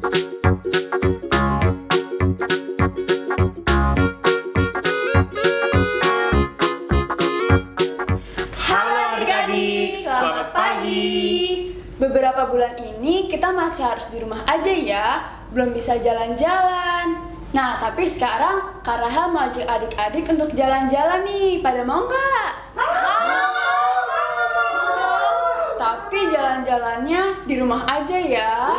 Halo adik-adik, selamat pagi. Beberapa bulan ini kita masih harus di rumah aja ya, belum bisa jalan-jalan. Nah, tapi sekarang Kak Rahel mau ajak adik-adik untuk jalan-jalan nih, pada mau nggak? Tapi jalan-jalannya di rumah aja ya.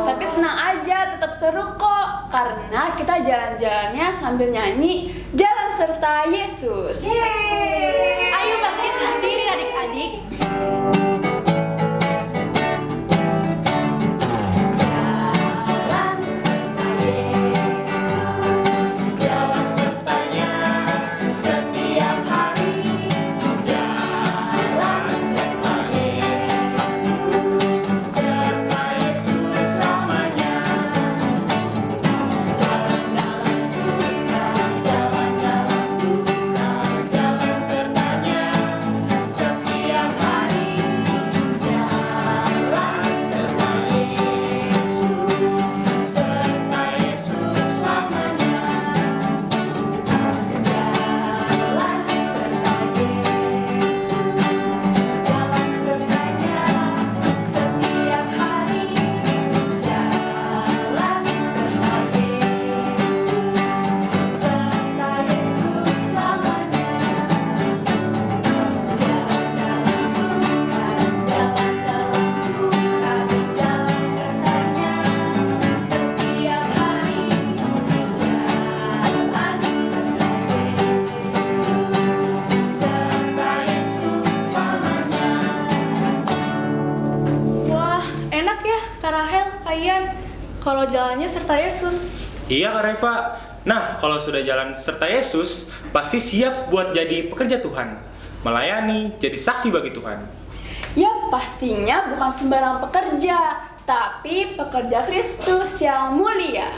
Tapi tenang aja, tetap seru kok, karena kita jalan-jalannya sambil nyanyi Jalan Serta Yesus. Ayo bangkitkan diri adik-adik. Jalan serta Yesus, jalan sertanya setiap hari. Jalan serta Yesus selamanya. Jalan-jalan suka, jalan-jalan duka, jalan sertanya setiap hari. Jalan serta Yesus selamanya. Jalan serta Yesus, jalan sertanya setiap hari. Jalan serta Yesus selamanya. Jalan dalam suka, jalan dalam duka, jalan sertanya setiap hari. Jalan serta Yesus selamanya. Wah, enak ya Kak Rahel, kalian kalau jalannya serta Yesus. Iya Kak Reva. Nah, kalau sudah jalan serta Yesus, pasti siap buat jadi pekerja Tuhan, melayani, jadi saksi bagi Tuhan. Ya, pastinya bukan sembarang pekerja, tapi pekerja Kristus yang mulia.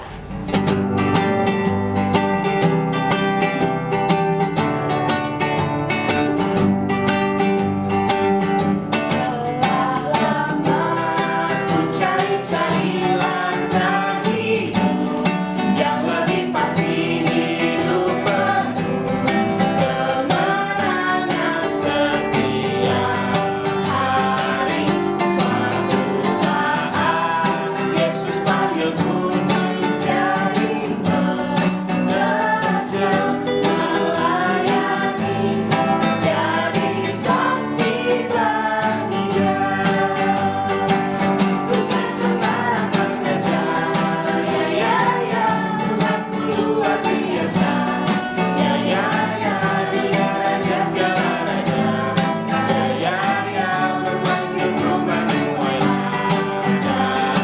Telah lama ku cari-cari langkah hidup yang lebih pasti, hidup penuh kemenangan setiap hari. Suatu saat Yesus panggilku menjadi pekerja, melayani, jadi saksi bagi Dia. Bukan sembarang pekerja, Tuhanku luar biasa. Dia raja segala raja. Memanggilku menuai ladang,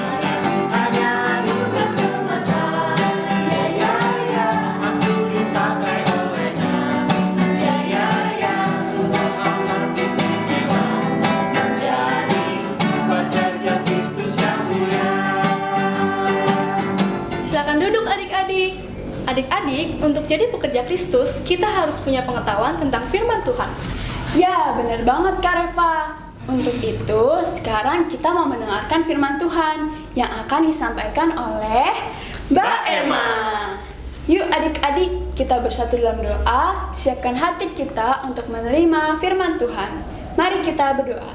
hanya anugerah semata. Aku dipakai olehnya. Sungguh amat istimewa menjadi pekerja Kristus yang mulia. Silakan duduk adik-adik. Adik-adik, untuk jadi pekerja Kristus, kita harus punya pengetahuan tentang firman Tuhan. Ya, benar banget Kak Reva. Untuk itu, sekarang kita mau mendengarkan firman Tuhan yang akan disampaikan oleh Mbak Emma. Yuk adik-adik, kita bersatu dalam doa, siapkan hati kita untuk menerima firman Tuhan. Mari kita berdoa.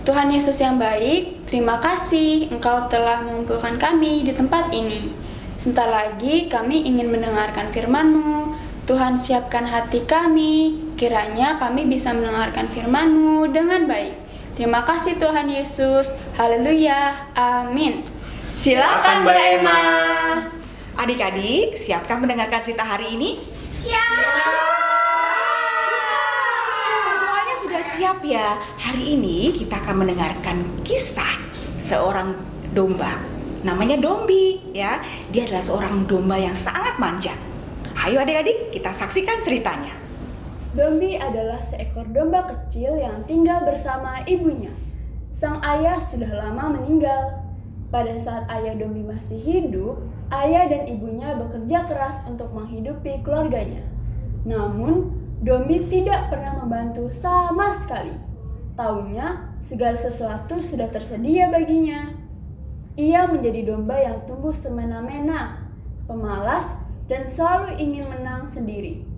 Tuhan Yesus yang baik, terima kasih Engkau telah mengumpulkan kami di tempat ini. Sebentar lagi kami ingin mendengarkan firman-Mu. Tuhan siapkan hati kami, kiranya kami bisa mendengarkan firman-Mu dengan baik. Terima kasih Tuhan Yesus. Haleluya. Amin. Silakan Mbak Emma. Adik-adik, siapkah mendengarkan cerita hari ini? Semuanya sudah siap ya? Hari ini kita akan mendengarkan kisah seorang domba. Namanya Dombi ya. Dia adalah seorang domba yang sangat manja. Ayo adik-adik, kita saksikan ceritanya. Dombi adalah seekor domba kecil yang tinggal bersama ibunya. Sang ayah sudah lama meninggal. Pada saat ayah Dombi masih hidup, ayah dan ibunya bekerja keras untuk menghidupi keluarganya. Namun, Dombi tidak pernah membantu sama sekali. Taunya, segala sesuatu sudah tersedia baginya. Ia menjadi domba yang tumbuh semena-mena, pemalas, dan selalu ingin menang sendiri.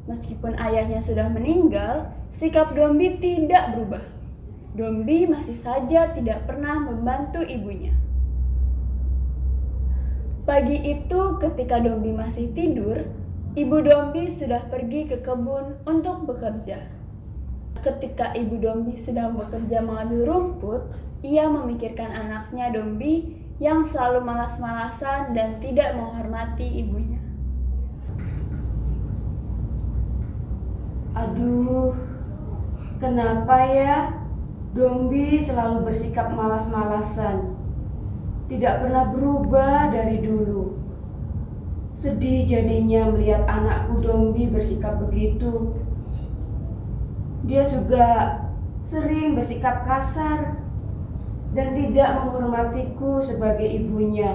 Meskipun ayahnya sudah meninggal, sikap Dombi tidak berubah. Dombi masih saja tidak pernah membantu ibunya. Pagi itu ketika Dombi masih tidur, ibu Dombi sudah pergi ke kebun untuk bekerja. Ketika ibu Dombi sedang bekerja mengambil rumput, ia memikirkan anaknya Dombi yang selalu malas-malasan dan tidak menghormati ibunya. Aduh, kenapa ya Dombi selalu bersikap malas-malasan? Tidak pernah berubah dari dulu. Sedih jadinya melihat anakku Dombi bersikap begitu. Dia juga sering bersikap kasar dan tidak menghormatiku sebagai ibunya.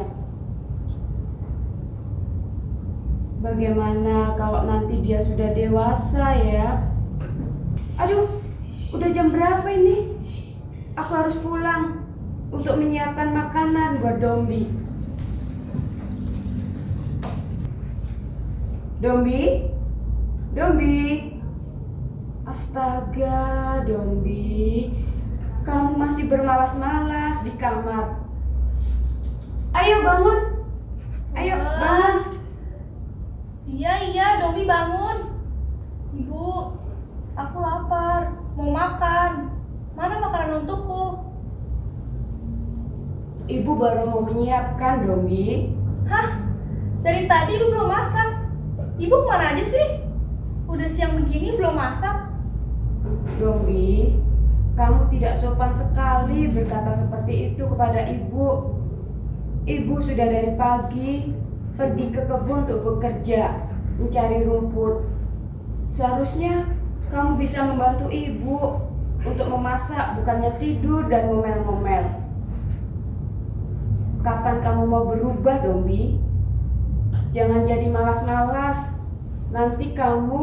Bagaimana kalau nanti dia sudah dewasa ya? Aduh, udah jam berapa ini? Aku harus pulang untuk menyiapkan makanan buat Dombi. Dombi? Dombi? Astaga, Dombi. Kamu masih bermalas-malas di kamar. Ayo bangun. Ayo bangun. Iya, Dombi bangun. Ibu, aku lapar, mau makan. Mana makanan untukku? Ibu baru mau menyiapkan, Dombi. Hah? Dari tadi ibu belum masak. Ibu kemana aja sih? Udah siang begini belum masak. Dombi, kamu tidak sopan sekali berkata seperti itu kepada ibu. Ibu sudah dari pagi pergi ke kebun untuk bekerja, mencari rumput. Seharusnya kamu bisa membantu ibu untuk memasak, bukannya tidur dan ngomel-ngomel. Kapan kamu mau berubah, Dombi? Jangan jadi malas-malas. Nanti kamu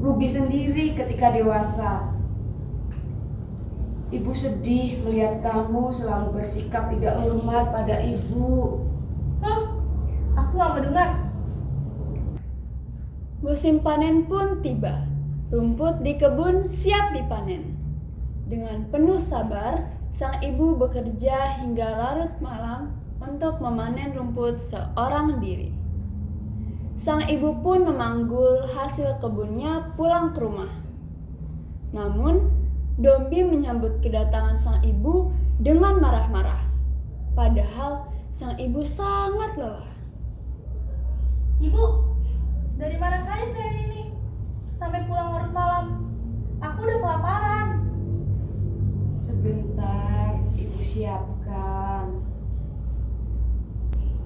rugi sendiri ketika dewasa. Ibu sedih melihat kamu selalu bersikap tidak hormat pada ibu. Aku gak mau dengar. Musim panen pun tiba. Rumput di kebun siap dipanen. Dengan penuh sabar, sang ibu bekerja hingga larut malam untuk memanen rumput seorang diri. Sang ibu pun memanggul hasil kebunnya pulang ke rumah. Namun, Dombi menyambut kedatangan sang ibu dengan marah-marah. Padahal sang ibu sangat lelah. Ibu, dari mana saya ini? Sampai pulang larut malam. Aku udah kelaparan. Sebentar, ibu siapkan.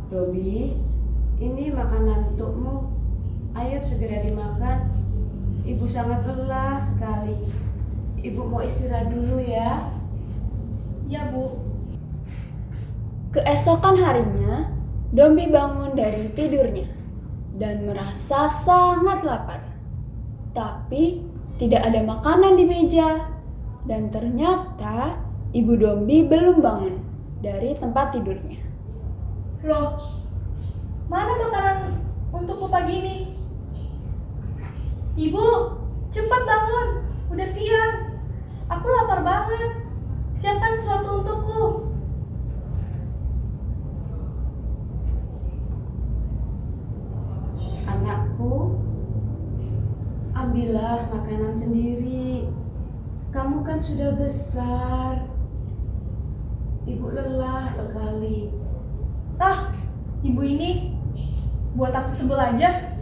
Dombi, ini makanan untukmu. Ayo segera dimakan. Ibu sangat lelah sekali. Ibu mau istirahat dulu ya. Ya, Bu. Keesokan harinya, Dombi bangun dari tidurnya dan merasa sangat lapar. Tapi tidak ada makanan di meja dan ternyata ibu Dombi belum bangun dari tempat tidurnya. Loh, mana makanan untukku pagi ini? Ibu, cepat bangun. Udah siang. Aku lapar banget. Siapkan sesuatu untukku. Anakku, ambillah makanan sendiri. Kamu kan sudah besar. Ibu lelah sekali. Ibu ini buat aku sebel aja.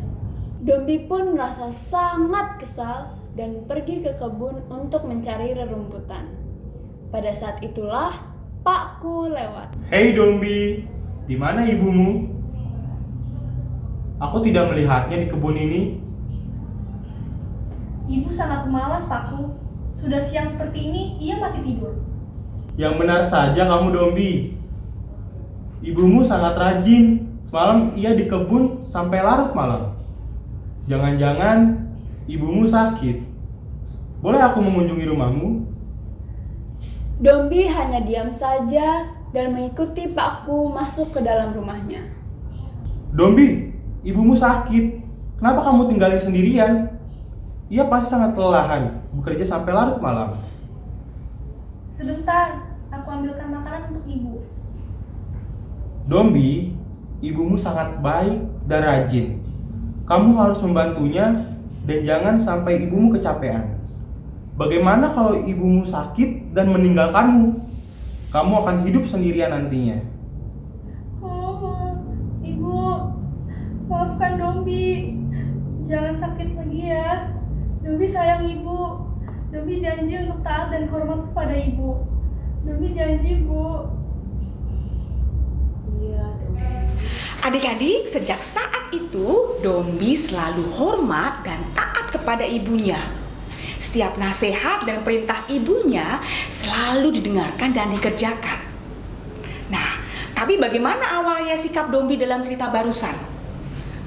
Dombi pun merasa sangat kesal dan pergi ke kebun untuk mencari rerumputan. Pada saat itulah Pakku lewat. Hei Dombi, di mana ibumu? Aku tidak melihatnya di kebun ini. Ibu sangat malas, Pakku. Sudah siang seperti ini, ia masih tidur. Yang benar saja kamu Dombi. Ibumu sangat rajin. Semalam ia di kebun sampai larut malam. Jangan-jangan ibumu sakit. Boleh aku mengunjungi rumahmu? Dombi hanya diam saja dan mengikuti pakku masuk ke dalam rumahnya. Dombi, ibumu sakit. Kenapa kamu tinggalin sendirian? Ia pasti sangat kelelahan, bekerja sampai larut malam. Sebentar, aku ambilkan makanan untuk ibu. Dombi, ibumu sangat baik dan rajin. Kamu harus membantunya dan jangan sampai ibumu kecapean. Bagaimana kalau ibumu sakit dan meninggalkanmu? Kamu akan hidup sendirian nantinya. Oh, ibu, maafkan Dombi. Jangan sakit lagi ya. Dombi sayang ibu. Dombi janji untuk taat dan hormat kepada ibu. Dombi janji, Bu. Iya, Dombi. Adik-adik, sejak saat itu Dombi selalu hormat dan taat kepada ibunya. Setiap nasihat dan perintah ibunya selalu didengarkan dan dikerjakan. Nah, tapi bagaimana awalnya sikap Dombi dalam cerita barusan?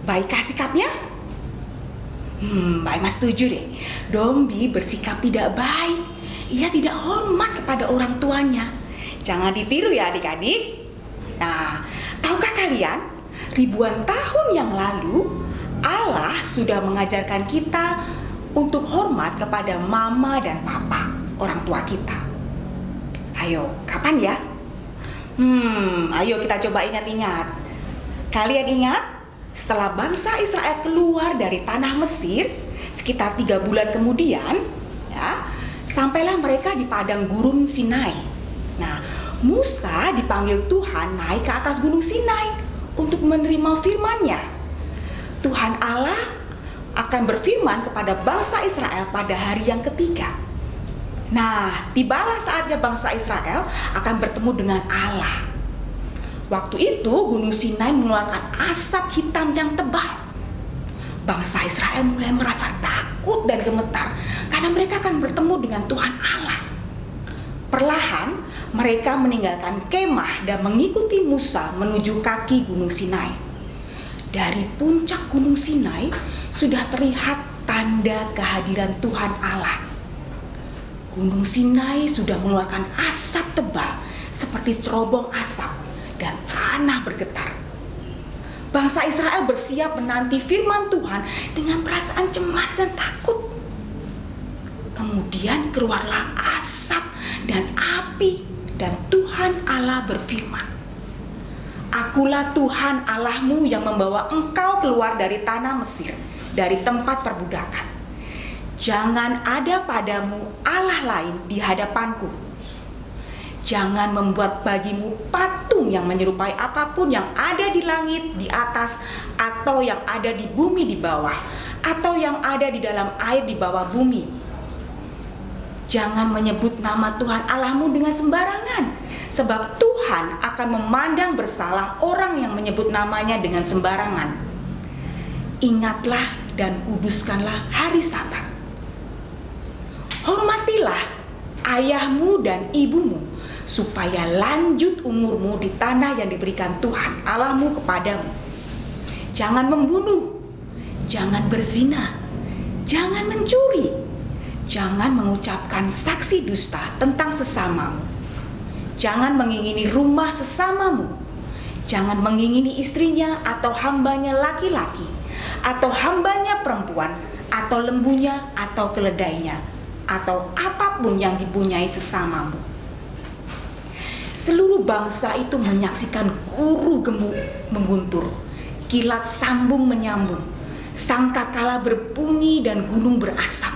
Baikkah sikapnya? Mbak Emma setuju deh. Dombi bersikap tidak baik. Ia tidak hormat kepada orang tuanya. Jangan ditiru ya adik-adik. Nah, tahukah kalian, ribuan tahun yang lalu Allah sudah mengajarkan kita untuk hormat kepada mama dan papa, orang tua kita. Ayo, kapan ya? Ayo kita coba ingat-ingat. Kalian ingat? Setelah bangsa Israel keluar dari tanah Mesir, sekitar 3 bulan kemudian, ya, sampailah mereka di padang gurun Sinai. Nah, Musa dipanggil Tuhan naik ke atas gunung Sinai untuk menerima firman-Nya. Tuhan Allah akan berfirman kepada bangsa Israel pada hari yang ketiga. Nah, tibalah saatnya bangsa Israel akan bertemu dengan Allah. Waktu itu gunung Sinai mengeluarkan asap hitam yang tebal. Bangsa Israel mulai merasa takut dan gemetar karena mereka akan bertemu dengan Tuhan Allah. Perlahan mereka meninggalkan kemah dan mengikuti Musa menuju kaki gunung Sinai. Dari puncak gunung Sinai sudah terlihat tanda kehadiran Tuhan Allah. Gunung Sinai sudah mengeluarkan asap tebal seperti cerobong asap dan tanah bergetar. Bangsa Israel bersiap menanti firman Tuhan dengan perasaan cemas dan takut. Kemudian keluarlah asap dan api dan Tuhan Allah berfirman, "Akulah Tuhan Allahmu yang membawa engkau keluar dari tanah Mesir, dari tempat perbudakan. Jangan ada padamu Allah lain di hadapanku. Jangan membuat bagimu patung yang menyerupai apapun yang ada di langit di atas, atau yang ada di bumi di bawah, atau yang ada di dalam air di bawah bumi. Jangan menyebut nama Tuhan Allahmu dengan sembarangan, sebab Tuhan akan memandang bersalah orang yang menyebut namanya dengan sembarangan. Ingatlah dan kuduskanlah hari Sabat. Hormatilah ayahmu dan ibumu, supaya lanjut umurmu di tanah yang diberikan Tuhan Allahmu kepadamu. Jangan membunuh, jangan berzina, jangan mencuri, jangan mengucapkan saksi dusta tentang sesamamu, jangan mengingini rumah sesamamu, jangan mengingini istrinya atau hambanya laki-laki, atau hambanya perempuan, atau lembunya atau keledainya, atau apapun yang dipunyai sesamamu." Seluruh bangsa itu menyaksikan guru gemuk mengguntur, kilat sambung menyambung, sangkakala berbunyi dan gunung berasap.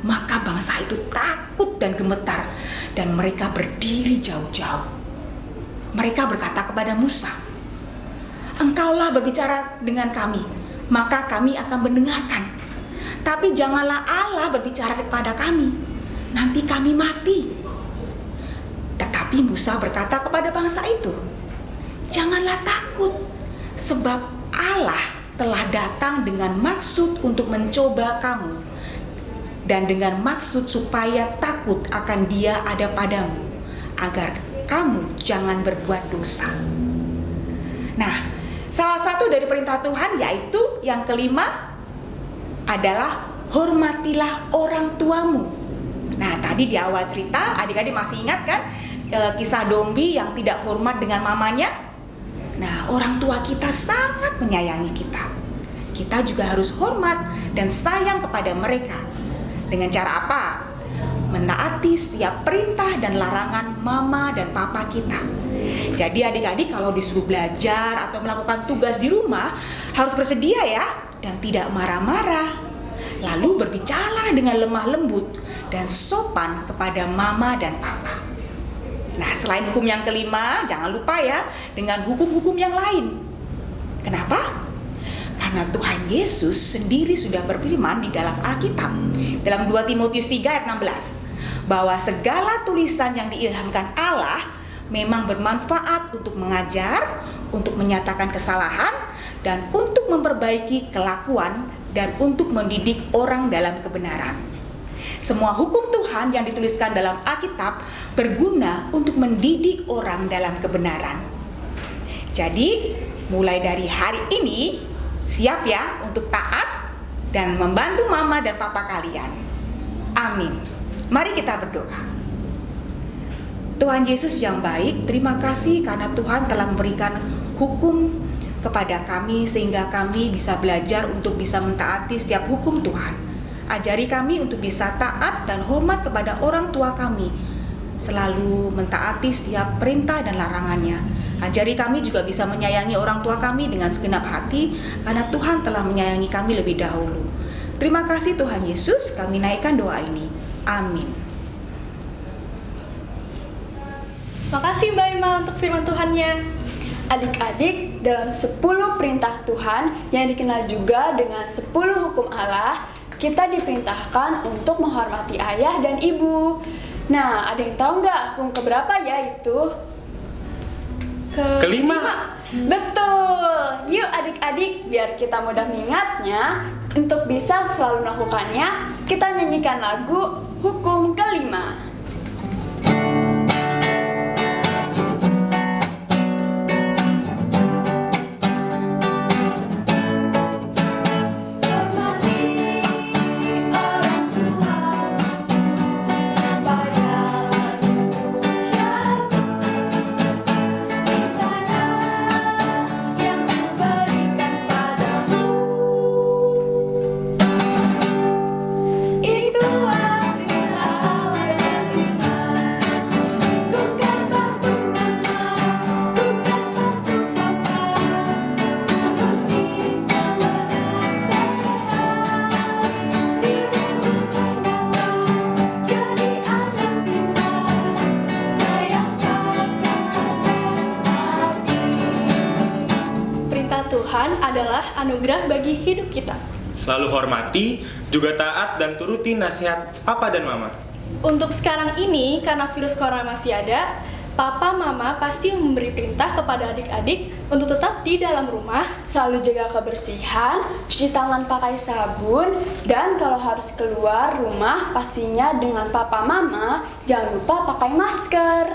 Maka bangsa itu takut dan gemetar, dan mereka berdiri jauh-jauh. Mereka berkata kepada Musa, "Engkaulah berbicara dengan kami, maka kami akan mendengarkan. Tapi janganlah Allah berbicara kepada kami, nanti kami mati." Tetapi Musa berkata kepada bangsa itu, "Janganlah takut, sebab Allah telah datang dengan maksud untuk mencoba kamu, dan dengan maksud supaya takut akan Dia ada padamu, agar kamu jangan berbuat dosa." Nah, salah satu dari perintah Tuhan yaitu yang kelima adalah hormatilah orang tuamu. Nah, tadi di awal cerita adik-adik masih ingat kan? kisah Dombi yang tidak hormat dengan mamanya? Nah, orang tua kita sangat menyayangi kita. Kita juga harus hormat dan sayang kepada mereka. Dengan cara apa? Menaati setiap perintah dan larangan mama dan papa kita. Jadi adik-adik kalau disuruh belajar atau melakukan tugas di rumah harus bersedia ya, dan tidak marah-marah. Lalu berbicara dengan lemah lembut dan sopan kepada mama dan papa. Nah, selain hukum yang kelima, jangan lupa ya dengan hukum-hukum yang lain. Kenapa? Karena Tuhan Yesus sendiri sudah berfirman di dalam Alkitab, dalam 2 Timotius 3 ayat 16, bahwa segala tulisan yang diilhamkan Allah memang bermanfaat untuk mengajar, untuk menyatakan kesalahan, dan untuk memperbaiki kelakuan, dan untuk mendidik orang dalam kebenaran. Semua hukum Tuhan yang dituliskan dalam Alkitab berguna untuk mendidik orang dalam kebenaran. Jadi, mulai dari hari ini, siap ya untuk taat dan membantu mama dan papa kalian. Amin. Mari kita berdoa. Tuhan Yesus yang baik, terima kasih karena Tuhan telah memberikan hukum kepada kami sehingga kami bisa belajar untuk bisa mentaati setiap hukum Tuhan. Ajari kami untuk bisa taat dan hormat kepada orang tua kami, selalu mentaati setiap perintah dan larangannya. Ajari kami juga bisa menyayangi orang tua kami dengan segenap hati karena Tuhan telah menyayangi kami lebih dahulu. Terima kasih Tuhan Yesus, kami naikkan doa ini. Amin. Makasih Mbak Emma untuk firman Tuhannya. Adik-adik, dalam 10 perintah Tuhan yang dikenal juga dengan 10 hukum Allah, kita diperintahkan untuk menghormati ayah dan ibu. Nah, ada yang tahu nggak hukum keberapa ya itu? Kelima. Betul. Yuk adik-adik, biar kita mudah mengingatnya, untuk bisa selalu melakukannya, kita nyanyikan lagu Hukum Kelima. Tuhan adalah anugerah bagi hidup kita. Selalu hormati, juga taat dan turuti nasihat papa dan mama. Untuk sekarang ini, karena virus corona masih ada, papa mama pasti memberi perintah kepada adik-adik untuk tetap di dalam rumah, selalu jaga kebersihan, cuci tangan pakai sabun, dan kalau harus keluar rumah pastinya dengan papa mama jangan lupa pakai masker.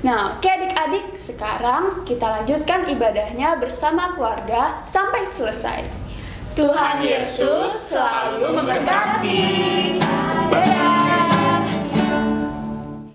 Nah, oke adik-adik, sekarang kita lanjutkan ibadahnya bersama keluarga sampai selesai. Tuhan Yesus selalu memberkati. Dadah.